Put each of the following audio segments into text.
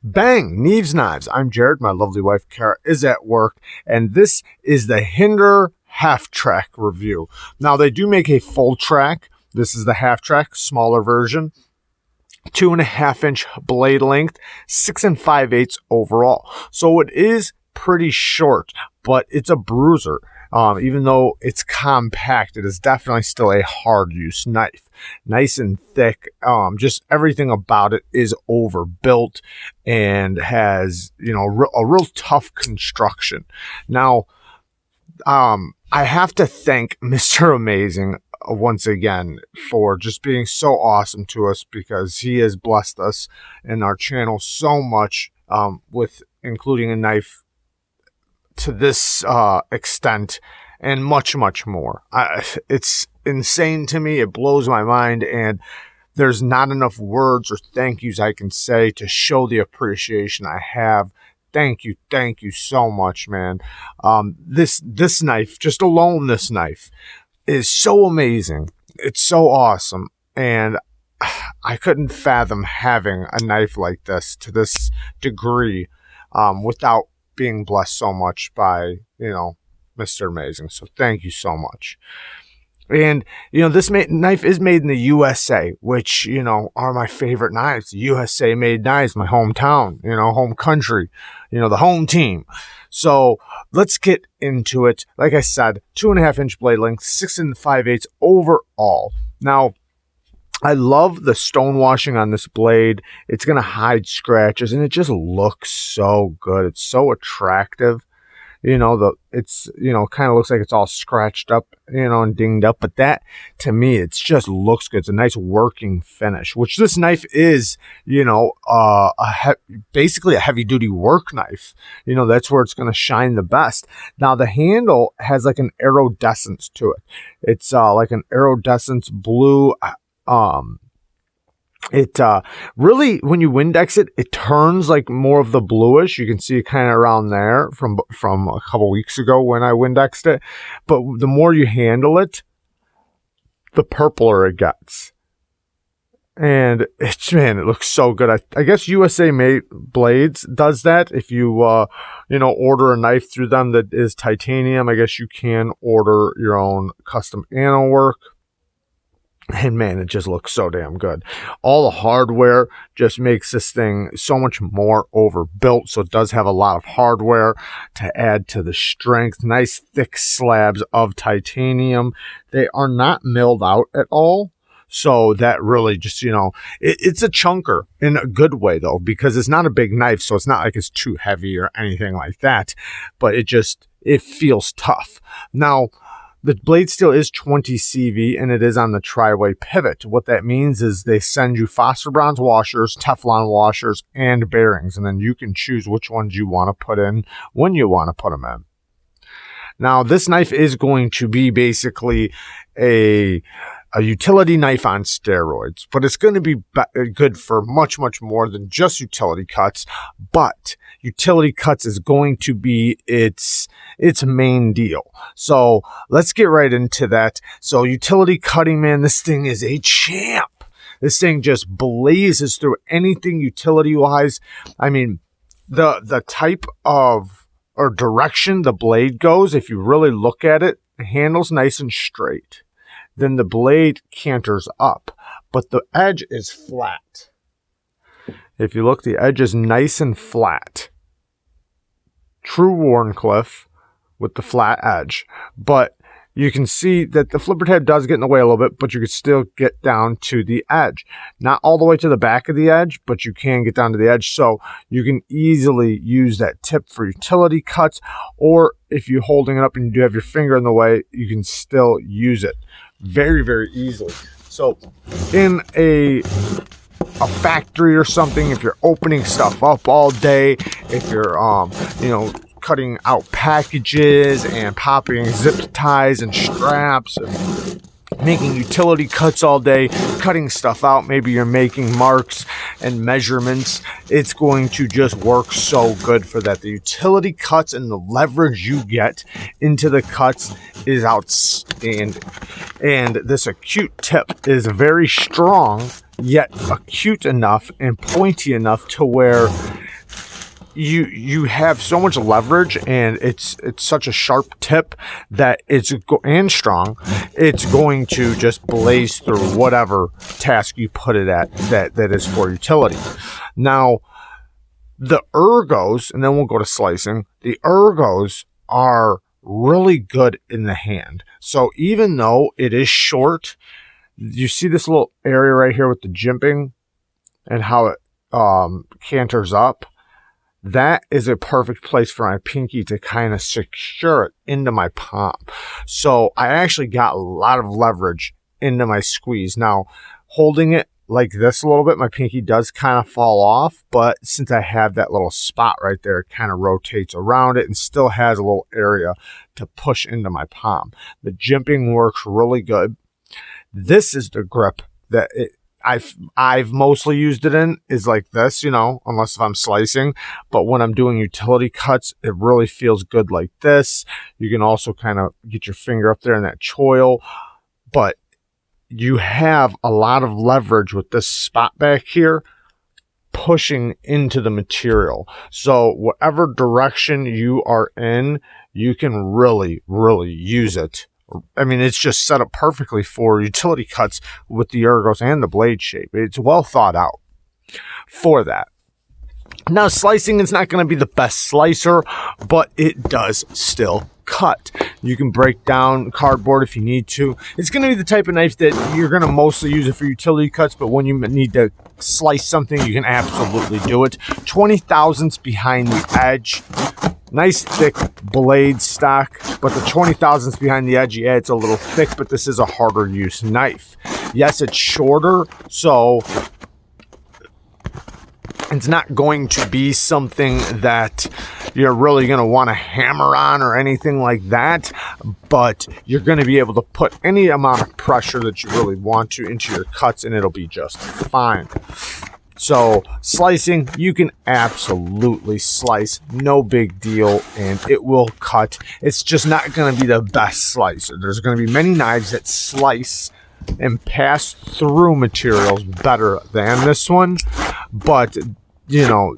Bang! Neeves Knives. I'm Jared. My lovely wife, Kara, is at work, and this is the Hinderer half-track review. Now, they do make a full track. This is the half-track, smaller version. 2.5-inch blade length, 6 5/8 overall. So it is pretty short, but it's a bruiser. Even though it's compact, it is definitely still a hard-use knife. Nice and thick. Just everything about it is overbuilt and has, a real tough construction. Now, I have to thank Mr. Amazing once again for just being so awesome to us, because he has blessed us and our channel so much with including a knife to this extent and much, much more. It's insane to me. It blows my mind, and there's not enough words or thank yous I can say to show the appreciation I have. Thank you so much, man. This knife, just alone this knife, is so amazing. It's so awesome, and I couldn't fathom having a knife like this to this degree without being blessed so much by, Mr. Amazing. So thank you so much. And, this knife is made in the USA, which, are my favorite knives. USA made knives, my hometown, home country, the home team. So let's get into it. Like I said, 2.5-inch blade length, 6 5/8 overall. Now, I love the stone washing on this blade. It's going to hide scratches, and it just looks so good. It's so attractive. Kind of looks like it's all scratched up, and dinged up. But that, to me, it just looks good. It's a nice working finish, which this knife is, basically a heavy-duty work knife. That's where it's going to shine the best. Now, the handle has like an iridescence to it. It's like an iridescence blue. It really, when you Windex it, it turns like more of the bluish. You can see it kind of around there from a couple weeks ago when I Windexed it. But the more you handle it, the purpler it gets. And it looks so good. I guess USA Made Blades does that. If you, order a knife through them that is titanium, I guess you can order your own custom anno work. And man, it just looks so damn good. All the hardware just makes this thing so much more overbuilt. So it does have a lot of hardware to add to the strength. Nice thick slabs of titanium. They are not milled out at all. So that really just, it's a chunker in a good way, though, because it's not a big knife. So it's not like it's too heavy or anything like that. But it feels tough. Now, the blade steel is 20 CV, and it is on the tri-way pivot. What that means is they send you phosphor bronze washers, Teflon washers, and bearings, and then you can choose which ones you want to put in when you want to put them in. Now, this knife is going to be basically a utility knife on steroids, but it's going to be good for much, much more than just utility cuts. But utility cuts is going to be its main deal. So let's get right into that. So utility cutting, man, this thing is a champ. This thing just blazes through anything utility wise. I mean, the type of or direction the blade goes, if you really look at it, the handle's nice and straight. Then the blade canters up, but the edge is flat. If you look, the edge is nice and flat. True Warncliffe with the flat edge. But you can see that the flipper tab does get in the way a little bit, but you can still get down to the edge. Not all the way to the back of the edge, but you can get down to the edge. So you can easily use that tip for utility cuts, or if you're holding it up and you do have your finger in the way, you can still use it very, very easily. So in a factory or something, if you're opening stuff up all day, if you're cutting out packages and popping zip ties and straps and making utility cuts all day, cutting stuff out, maybe you're making marks and measurements, it's going to just work so good for that. The utility cuts and the leverage you get into the cuts is outstanding. And this acute tip is very strong, yet acute enough and pointy enough to where you have so much leverage, and it's such a sharp tip that and strong. It's going to just blaze through whatever task you put it at that is for utility. Now, the ergos, and then we'll go to slicing. The ergos are really good in the hand. So even though it is short, you see this little area right here with the jimping and how it canters up. That is a perfect place for my pinky to kind of secure it into my palm. So I actually got a lot of leverage into my squeeze. Now, holding it like this a little bit, my pinky does kind of fall off, but since I have that little spot right there, it kind of rotates around it and still has a little area to push into my palm. The jimping works really good. This is the grip that I've mostly used it in, is like this, you know, unless if I'm slicing. But when I'm doing utility cuts, it really feels good like this. You can also kind of get your finger up there in that choil, but you have a lot of leverage with this spot back here pushing into the material. So whatever direction you are in, you can really, really use it. I mean, it's just set up perfectly for utility cuts with the ergos and the blade shape. It's well thought out for that. Now, slicing is not going to be the best slicer, but it does still cut. You can break down cardboard if you need to. It's going to be the type of knife that you're going to mostly use it for utility cuts, but when you need to slice something, you can absolutely do it. 20 thousandths behind the edge. Nice thick blade stock, but the 20 thousandths behind the edge, yeah, it's a little thick, but this is a harder use knife. Yes, it's shorter, so it's not going to be something that you're really going to want to hammer on or anything like that, but you're going to be able to put any amount of pressure that you really want to into your cuts, and it'll be just fine. So slicing, you can absolutely slice, no big deal, and it will cut. It's just not going to be the best slicer. There's going to be many knives that slice and pass through materials better than this one, but you know,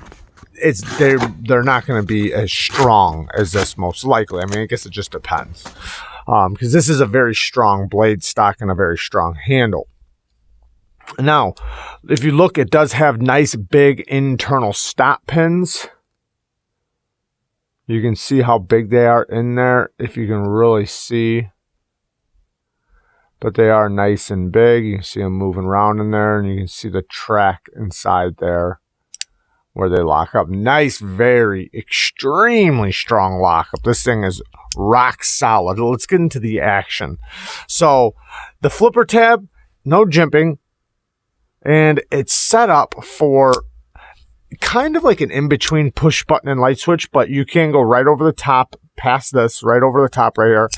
they're not going to be as strong as this, most likely. I mean, I guess it just depends, because this is a very strong blade stock and a very strong handle. Now, if you look, it does have nice big internal stop pins. You can see how big they are in there, if you can really see. But they are nice and big. You can see them moving around in there, and you can see the track inside there where they lock up. Nice, very, extremely strong lockup. This thing is rock solid. Let's get into the action. So, the flipper tab, no jimping. And it's set up for kind of like an in-between push button and light switch, but you can go right over the top, past this, right over the top right here,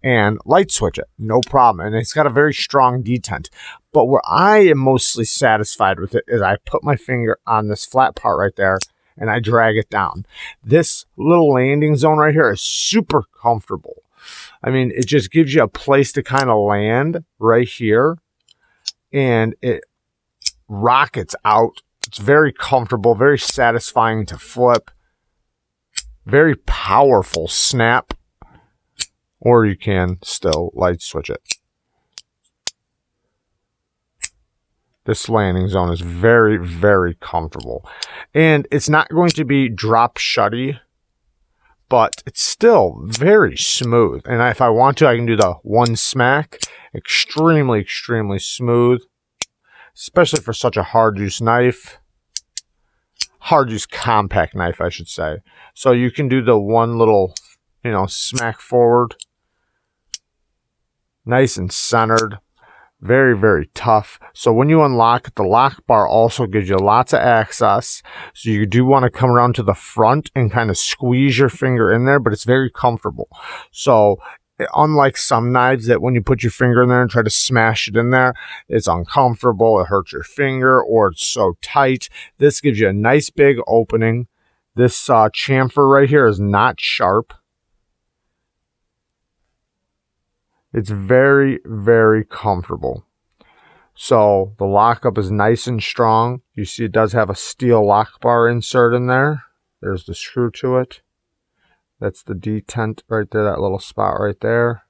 and light switch it. No problem. And it's got a very strong detent. But where I am mostly satisfied with it is I put my finger on this flat part right there, and I drag it down. This little landing zone right here is super comfortable. I mean, it just gives you a place to kind of land right here, and it rockets out. It's very comfortable, very satisfying to flip, very powerful snap, or you can still light switch it. This landing zone is very, very comfortable, and it's not going to be drop shutty, but it's still very smooth. And if I want to, I can do the one smack. Extremely, extremely smooth, especially for such a hard use knife. Hard use compact knife, I should say. So you can do the one little, you know, smack forward. Nice and centered. Very, very tough. So when you unlock it, the lock bar also gives you lots of access. So you do want to come around to the front and kind of squeeze your finger in there, but it's very comfortable. So unlike some knives that when you put your finger in there and try to smash it in there, it's uncomfortable, it hurts your finger, or it's so tight. This gives you a nice big opening. This chamfer right here is not sharp. It's very, very comfortable. So the lockup is nice and strong. You see it does have a steel lock bar insert in there There's the screw to it. That's the detent right there, that little spot right there.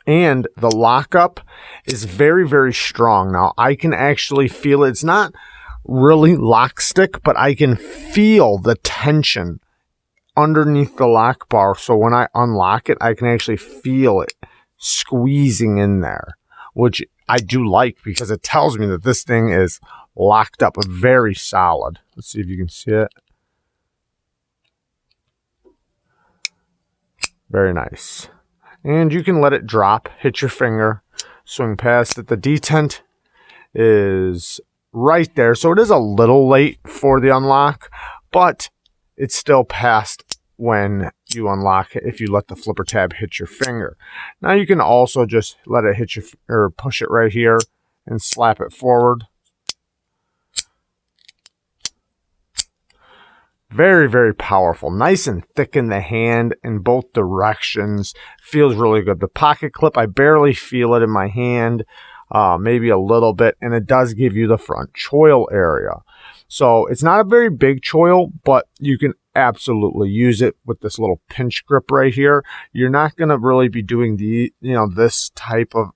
And the lockup is very, very strong. Now, I can actually feel it. It's not really lock stick, but I can feel the tension underneath the lock bar. So when I unlock it, I can actually feel it squeezing in there, which I do like because it tells me that this thing is locked up, very solid. Let's see if you can see it. Very nice. And you can let it drop, hit your finger, swing past it. The detent is right there. So it is a little late for the unlock, but it's still passed when you unlock it if you let the flipper tab hit your finger. Now you can also just let it hit your, or push it right here and slap it forward. Very, very powerful. Nice and thick in the hand in both directions. Feels really good. The pocket clip, I barely feel it in my hand. Maybe a little bit. And it does give you the front choil area. So it's not a very big choil, but you can absolutely use it with this little pinch grip right here. You're not going to really be doing this type of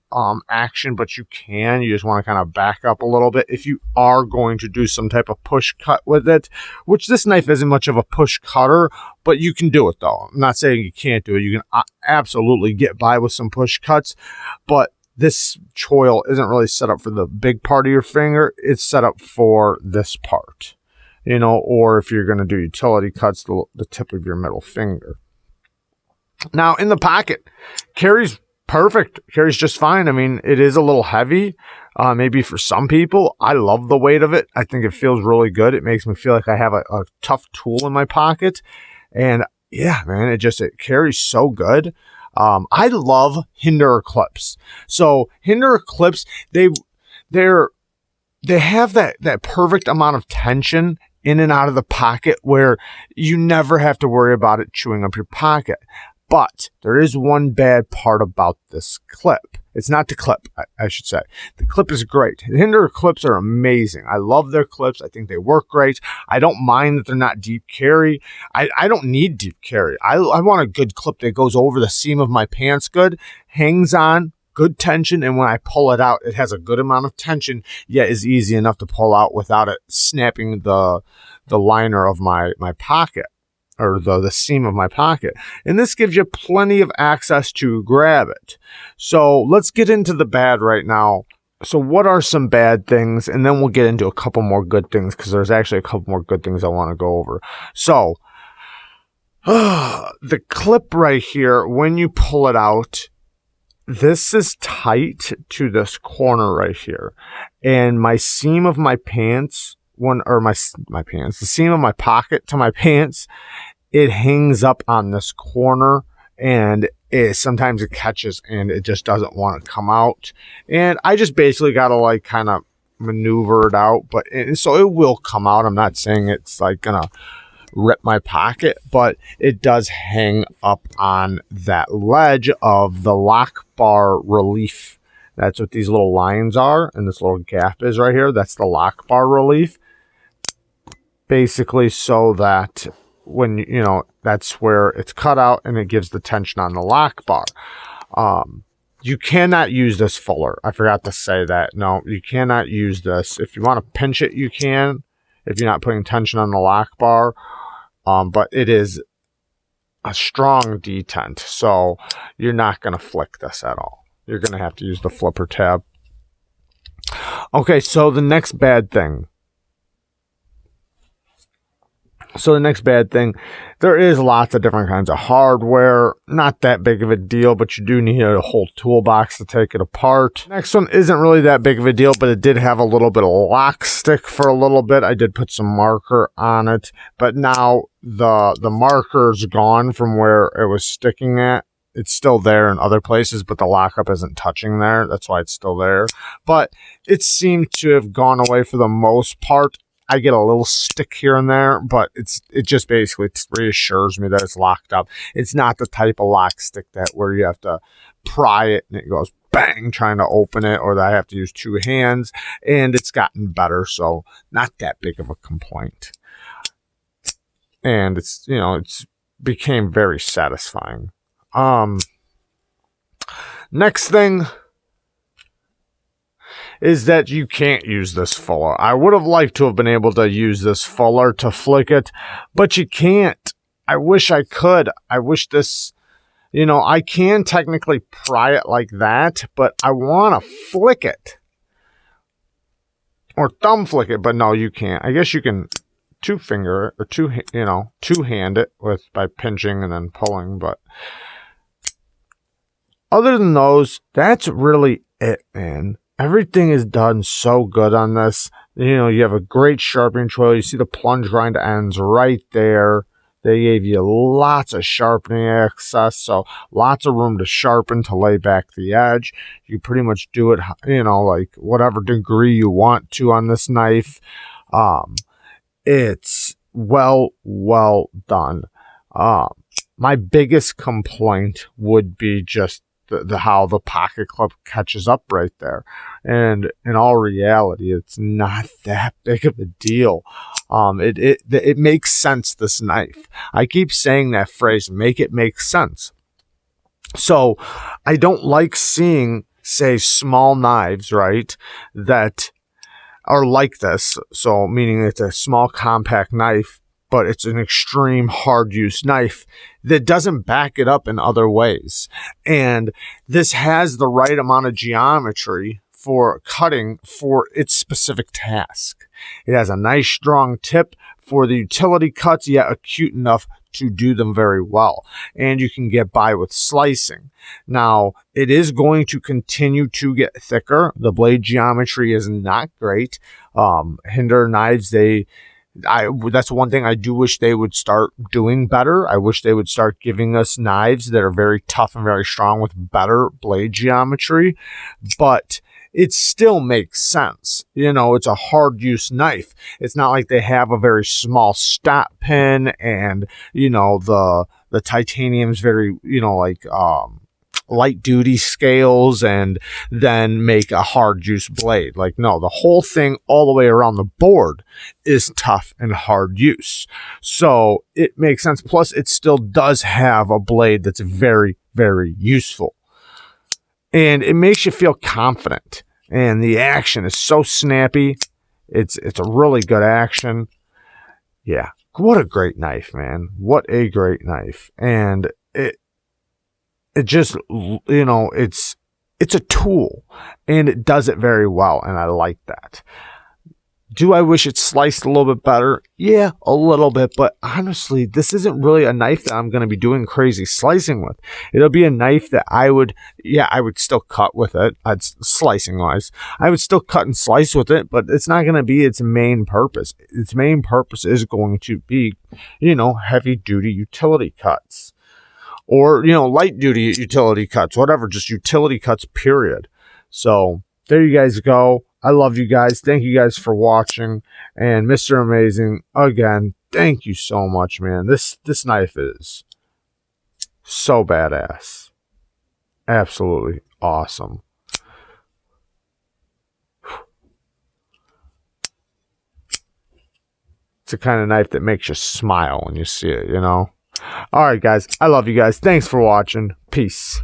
action, but you can. You just want to kind of back up a little bit if you are going to do some type of push cut with it, which this knife isn't much of a push cutter, but you can do it though. I'm not saying you can't do it. You can absolutely get by with some push cuts, but this choil isn't really set up for the big part of your finger. It's set up for this part, or if you're going to do utility cuts, the tip of your middle finger. Now, in the pocket, carries perfect. Carries just fine. I mean, it is a little heavy, maybe for some people. I love the weight of it. I think it feels really good. It makes me feel like I have a tough tool in my pocket. And yeah, man, it carries so good. I love Hinderer clips. So Hinderer clips, they have that perfect amount of tension in and out of the pocket where you never have to worry about it chewing up your pocket. But there is one bad part about this clip. It's not the clip, I should say. The clip is great. The Hinderer clips are amazing. I love their clips. I think they work great. I don't mind that they're not deep carry. I don't need deep carry. I want a good clip that goes over the seam of my pants good, hangs on, good tension, and when I pull it out, it has a good amount of tension, yet is easy enough to pull out without it snapping the liner of my pocket, or the seam of my pocket. And this gives you plenty of access to grab it. So let's get into the bad right now. So what are some bad things? And then we'll get into a couple more good things, because there's actually a couple more good things I want to go over. So the clip right here, when you pull it out, this is tight to this corner right here. And my seam of my pants, the seam of my pocket to my pants, it hangs up on this corner, and sometimes it catches and it just doesn't want to come out. And I just basically got to kind of maneuver it out, so it will come out. I'm not saying it's gonna rip my pocket, but it does hang up on that ledge of the lock bar relief. That's what these little lines are, and this little gap is right here. That's the lock bar relief, basically, so that when that's where it's cut out and it gives the tension on the lock bar. You cannot use this fuller. I forgot to say that. No, you cannot use this. If you want to pinch it, you can, if you're not putting tension on the lock bar. But it is a strong detent, so you're not going to flick this at all. You're going to have to use the flipper tab. Okay, so the next bad thing. There is lots of different kinds of hardware. Not that big of a deal, but you do need a whole toolbox to take it apart. Next one isn't really that big of a deal, but it did have a little bit of lock stick for a little bit. I did put some marker on it, but now the marker's gone from where it was sticking at. It's still there in other places, but the lockup isn't touching there. That's why it's still there. But it seemed to have gone away for the most part. I get a little stick here and there, but it just basically reassures me that it's locked up. It's not the type of lock stick that where you have to pry it and it goes bang trying to open it, or that I have to use 2 hands, and it's gotten better, so not that big of a complaint. And it's, you know, it's became very satisfying. Next thing is that you can't use this fuller. I would have liked to have been able to use this fuller to flick it, but you can't. I wish I could. I wish this, you know, I can technically pry it like that, but I want to flick it. Or thumb flick it, but no, you can't. I guess you can 2-finger or 2-hand it by pinching and then pulling, but other than those, that's really it, man. Everything is done so good on this. You know, you have a great sharpening choil. You see the plunge grind ends right there. They gave you lots of sharpening access, so lots of room to sharpen, to lay back the edge. You pretty much do it, you know, like whatever degree you want to on this knife. It's well done. My biggest complaint would be just how the pocket clip catches up right there. And in all reality, it's not that big of a deal. It makes sense, this knife. I keep saying that phrase, make it make sense. So I don't like seeing, say, small knives, right, that are like this. So meaning it's a small compact knife, but it's an extreme hard use knife that doesn't back it up in other ways. And this has the right amount of geometry for cutting for its specific task. It has a nice strong tip for the utility cuts, yet acute enough to do them very well. And you can get by with slicing. Now, it is going to continue to get thicker. The blade geometry is not great. Hinderer knives, that's one thing I do wish they would start doing better. I wish they would start giving us knives that are very tough and very strong with better blade geometry, but it still makes sense. You know, it's a hard use knife. It's not like they have a very small stop pin and, you know, the titanium's very, you know, like, light duty scales and then make a hard use blade. Like, no, the whole thing all the way around the board is tough and hard use. So it makes sense. Plus, it still does have a blade that's very, very useful. And it makes you feel confident. And the action is so snappy. It's a really good action. Yeah. What a great knife, man. What a great knife. And it just, you know, it's a tool, and it does it very well, and I like that. Do I wish it sliced a little bit better? Yeah, a little bit, but honestly, this isn't really a knife that I'm going to be doing crazy slicing with. It'll be a knife that I would still cut with it, slicing-wise. I would still cut and slice with it, but it's not going to be its main purpose. Its main purpose is going to be, you know, heavy-duty utility cuts. Or, you know, light-duty utility cuts, whatever, just utility cuts, period. So, there you guys go. I love you guys. Thank you guys for watching. And Mr. Amazing, again, thank you so much, man. This knife is so badass. Absolutely awesome. It's the kind of knife that makes you smile when you see it, you know? All right, guys. I love you guys. Thanks for watching. Peace.